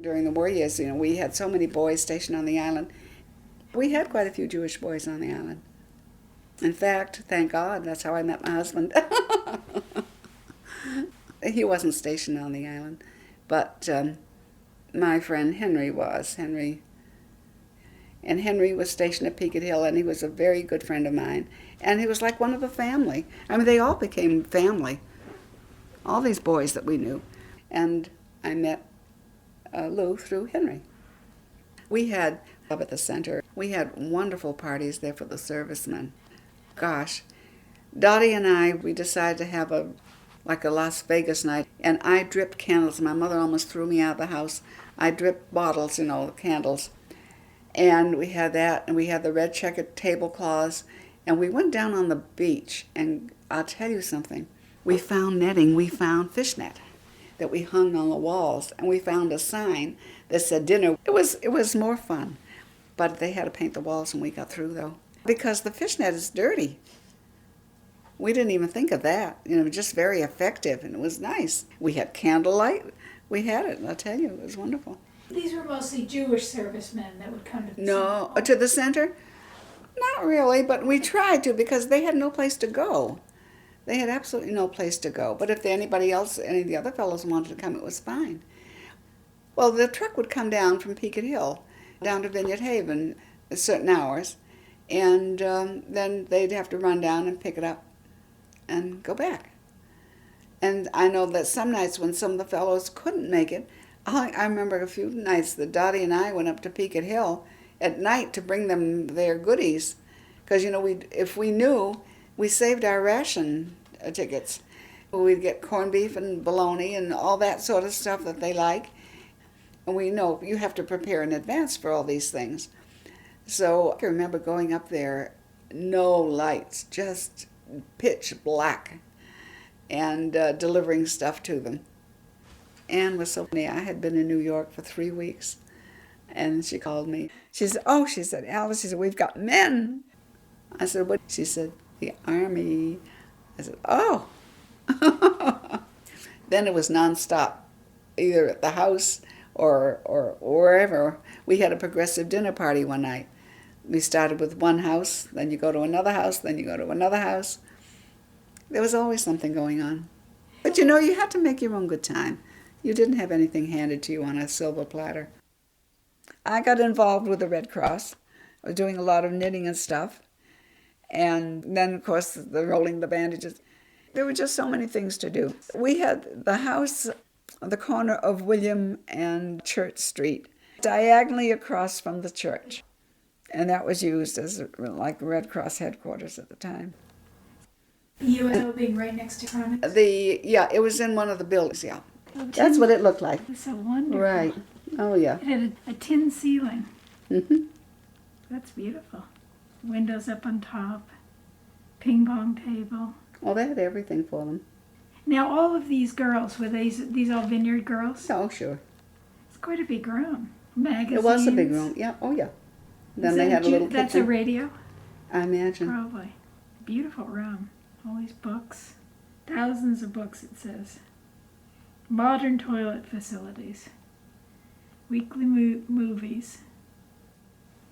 During the war years, we had so many boys stationed on the island. We had quite a few Jewish boys on the island. In fact, thank God, that's how I met my husband. He wasn't stationed on the island, but my friend Henry was. Henry was stationed at Peaked Hill, and he was a very good friend of mine. And he was like one of the family. I mean, they all became family, all these boys that we knew. And I met Lou through Henry. We had, up at the center, we had wonderful parties there for the servicemen. Gosh, Dottie and I, we decided to have a Las Vegas night, and I dripped candles. My mother almost threw me out of the house. I dripped bottles, candles. And we had that, and we had the red checkered tablecloths, and we went down on the beach, and I'll tell you something. We found netting, we found fishnet that we hung on the walls, and we found a sign that said dinner. It was more fun, but they had to paint the walls when we got through, though, because the fishnet is dirty. We didn't even think of that. Just very effective, and it was nice. We had candlelight. We had it, I'll tell you, it was wonderful. These were mostly Jewish servicemen that would come to the center? No, to the center? Not really, but we tried to because they had no place to go. They had absolutely no place to go. But if anybody else, any of the other fellows wanted to come, it was fine. Well, the truck would come down from Peaked Hill, down to Vineyard Haven at certain hours, and then they'd have to run down and pick it up and go back. And I know that some nights when some of the fellows couldn't make it, I remember a few nights that Dottie and I went up to Peaked Hill at night to bring them their goodies. Because, if we knew, we saved our ration tickets. We'd get corned beef and bologna and all that sort of stuff that they like. And we know you have to prepare in advance for all these things. So I remember going up there, no lights, just pitch black, and delivering stuff to them. Anne was so funny. I had been in New York for 3 weeks, and she called me. She said, Alice, we've got men. I said, what? She said, the Army. I said, oh. Then it was nonstop, either at the house or wherever. We had a progressive dinner party one night. We started with one house, then you go to another house, then you go to another house. There was always something going on. But you had to make your own good time. You didn't have anything handed to you on a silver platter. I got involved with the Red Cross. I was doing a lot of knitting and stuff. And then, of course, the rolling the bandages. There were just so many things to do. We had the house on the corner of William and Church Street, diagonally across from the church. And that was used as like Red Cross headquarters at the time. The USO being right next to Chronics? It was in one of the buildings, yeah. That's what it looked like. It's so wonderful. Right. Oh, yeah. It had a tin ceiling. Mm-hmm. That's beautiful. Windows up on top, ping pong table. Oh, they had everything for them. Now, all of these girls, were these all Vineyard girls? Oh, sure. It's quite a big room. Magazines. It was a big room, yeah. Oh, yeah. Then they had a little kitchen. That's a radio? I imagine. Probably. Beautiful room. All these books. Thousands of books, it says. Modern toilet facilities. Weekly movies.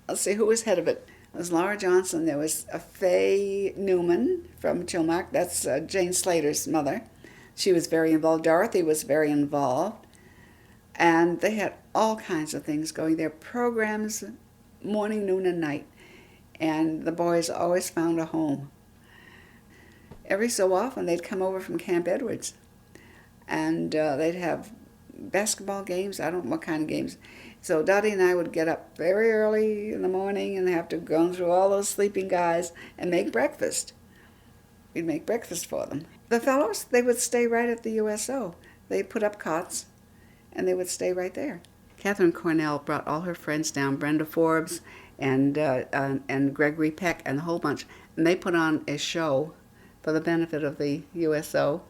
Let's see, who was head of it? It was Laura Johnson. There was a Faye Newman from Chilmark. That's Jane Slater's mother. She was very involved. Dorothy was very involved. And they had all kinds of things going there. Programs, morning, noon, and night. And the boys always found a home. Every so often, they'd come over from Camp Edwards. And they'd have basketball games. I don't know what kind of games. So Dottie and I would get up very early in the morning and have to go through all those sleeping guys and make breakfast. We'd make breakfast for them. The fellows, they would stay right at the USO. They'd put up cots, and they would stay right there. Catherine Cornell brought all her friends down, Brenda Forbes and Gregory Peck and a whole bunch, and they put on a show for the benefit of the USO.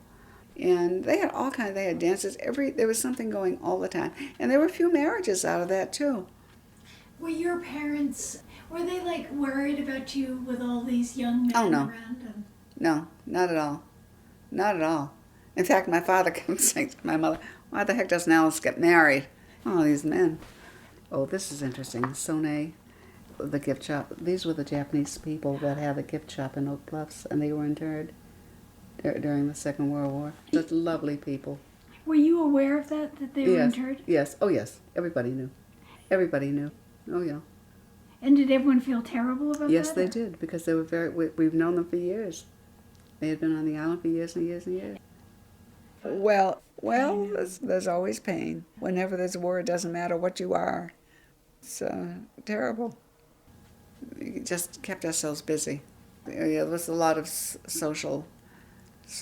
And they had all kinds. They had dances. There was something going all the time, and there were a few marriages out of that too. Were your parents? Were they worried about you with all these young men around them? No, not at all, not at all. In fact, my father kept saying to my mother, "Why the heck doesn't Alice get married?" Oh, these men. Oh, this is interesting. Sone, the gift shop. These were the Japanese people that had a gift shop in Oak Bluffs, and they were interred during the Second World War. Such lovely people. Were you aware of that they were interred? Yes. Oh, yes. Everybody knew. Everybody knew. Oh, yeah. And did everyone feel terrible about that? Yes, they did, because they were we've known them for years. They had been on the island for years and years and years. Well, there's always pain. Whenever there's war, it doesn't matter what you are. It's terrible. We just kept ourselves busy. There was a lot of social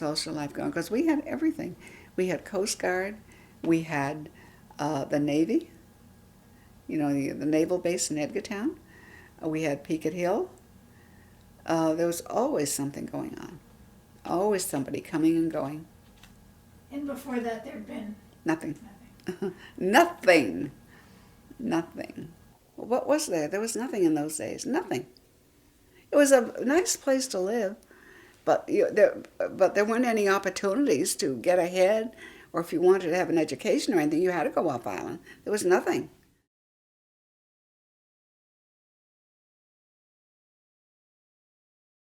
life going on, because we had everything. We had Coast Guard, we had the Navy, the naval base in Edgartown. We had Peaked Hill. There was always something going on. Always somebody coming and going. And before that, there'd been Nothing. Nothing. Nothing. What was there? There was nothing in those days. Nothing. It was a nice place to live, but there weren't any opportunities to get ahead, or if you wanted to have an education or anything, you had to go off island. There was nothing.